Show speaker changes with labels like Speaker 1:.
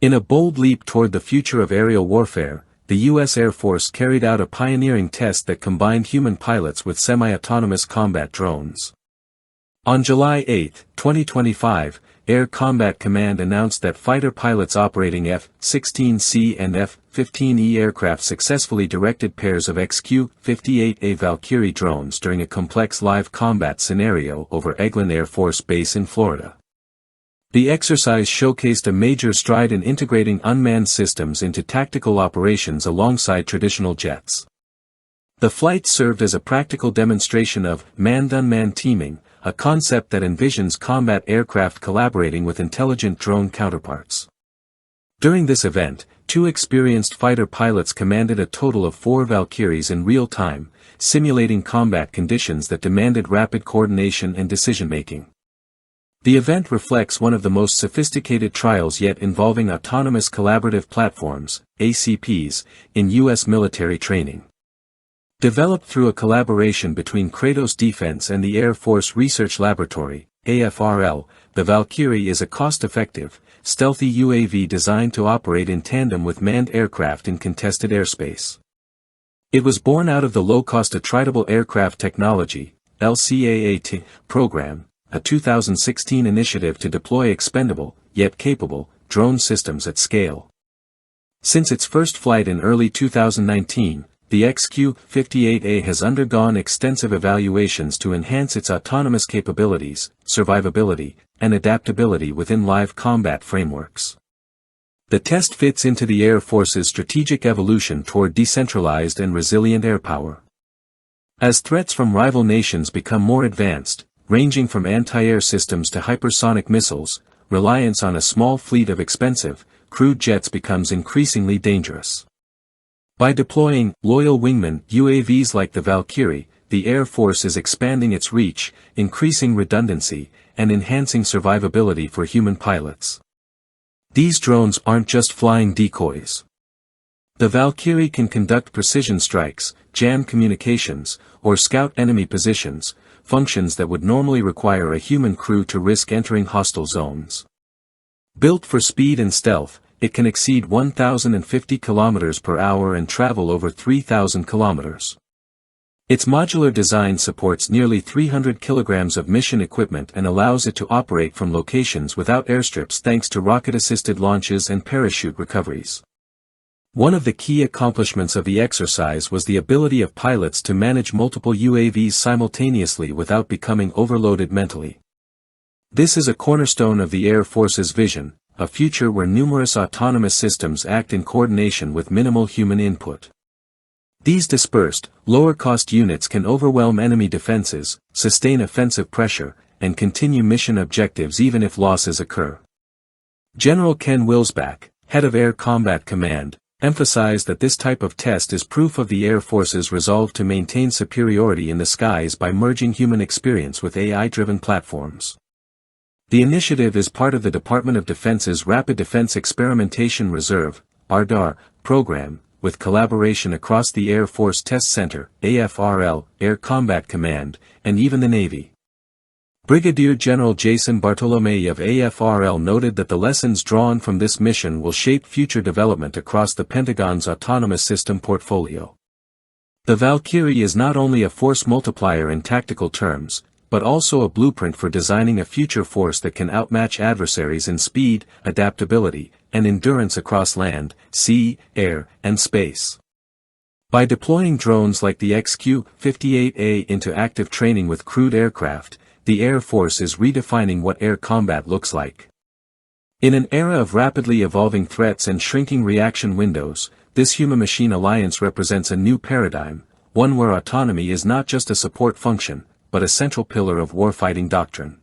Speaker 1: In a bold leap toward the future of aerial warfare, the U.S. Air Force carried out a pioneering test that combined human pilots with semi-autonomous combat drones. On July 8, 2025, Air Combat Command announced that fighter pilots operating F-16C and F-15E aircraft successfully directed pairs of XQ-58A Valkyrie drones during a complex live combat scenario over Eglin Air Force Base in Florida. The exercise showcased a major stride in integrating unmanned systems into tactical operations alongside traditional jets. The flight served as a practical demonstration of manned-unmanned teaming, a concept that envisions combat aircraft collaborating with intelligent drone counterparts. During this event, 2 experienced fighter pilots commanded a total of 4 Valkyries in real time, simulating combat conditions that demanded rapid coordination and decision-making. The event reflects one of the most sophisticated trials yet involving autonomous collaborative platforms, ACPs, in U.S. military training. Developed through a collaboration between Kratos Defense and the Air Force Research Laboratory, AFRL, the Valkyrie is a cost-effective, stealthy UAV designed to operate in tandem with manned aircraft in contested airspace. It was born out of the Low-Cost Attritable Aircraft Technology, LCAAT, program, a 2016 initiative to deploy expendable, yet capable, drone systems at scale. Since its first flight in early 2019, the XQ-58A has undergone extensive evaluations to enhance its autonomous capabilities, survivability, and adaptability within live combat frameworks. The test fits into the Air Force's strategic evolution toward decentralized and resilient airpower. As threats from rival nations become more advanced, ranging from anti-air systems to hypersonic missiles, reliance on a small fleet of expensive, crewed jets becomes increasingly dangerous. By deploying loyal wingman UAVs like the Valkyrie, the Air Force is expanding its reach, increasing redundancy, and enhancing survivability for human pilots. These drones aren't just flying decoys. The Valkyrie can conduct precision strikes, jam communications, or scout enemy positions, functions that would normally require a human crew to risk entering hostile zones. Built for speed and stealth, it can exceed 1,050 km per hour and travel over 3,000 km. Its modular design supports nearly 300 kg of mission equipment and allows it to operate from locations without airstrips thanks to rocket-assisted launches and parachute recoveries. One of the key accomplishments of the exercise was the ability of pilots to manage multiple UAVs simultaneously without becoming overloaded mentally. This is a cornerstone of the Air Force's vision, a future where numerous autonomous systems act in coordination with minimal human input. These dispersed, lower-cost units can overwhelm enemy defenses, sustain offensive pressure, and continue mission objectives even if losses occur. General Ken Wilsbach, head of Air Combat Command, emphasized that this type of test is proof of the Air Force's resolve to maintain superiority in the skies by merging human experience with AI-driven platforms. The initiative is part of the Department of Defense's Rapid Defense Experimentation Reserve (RDAR) program, with collaboration across the Air Force Test Center, AFRL, Air Combat Command, and even the Navy. Brigadier General Jason Bartolomei of AFRL noted that the lessons drawn from this mission will shape future development across the Pentagon's autonomous system portfolio. The Valkyrie is not only a force multiplier in tactical terms, but also a blueprint for designing a future force that can outmatch adversaries in speed, adaptability, and endurance across land, sea, air, and space. By deploying drones like the XQ-58A into active training with crewed aircraft, the Air Force is redefining what air combat looks like. In an era of rapidly evolving threats and shrinking reaction windows, this human-machine alliance represents a new paradigm, one where autonomy is not just a support function, but a central pillar of warfighting doctrine.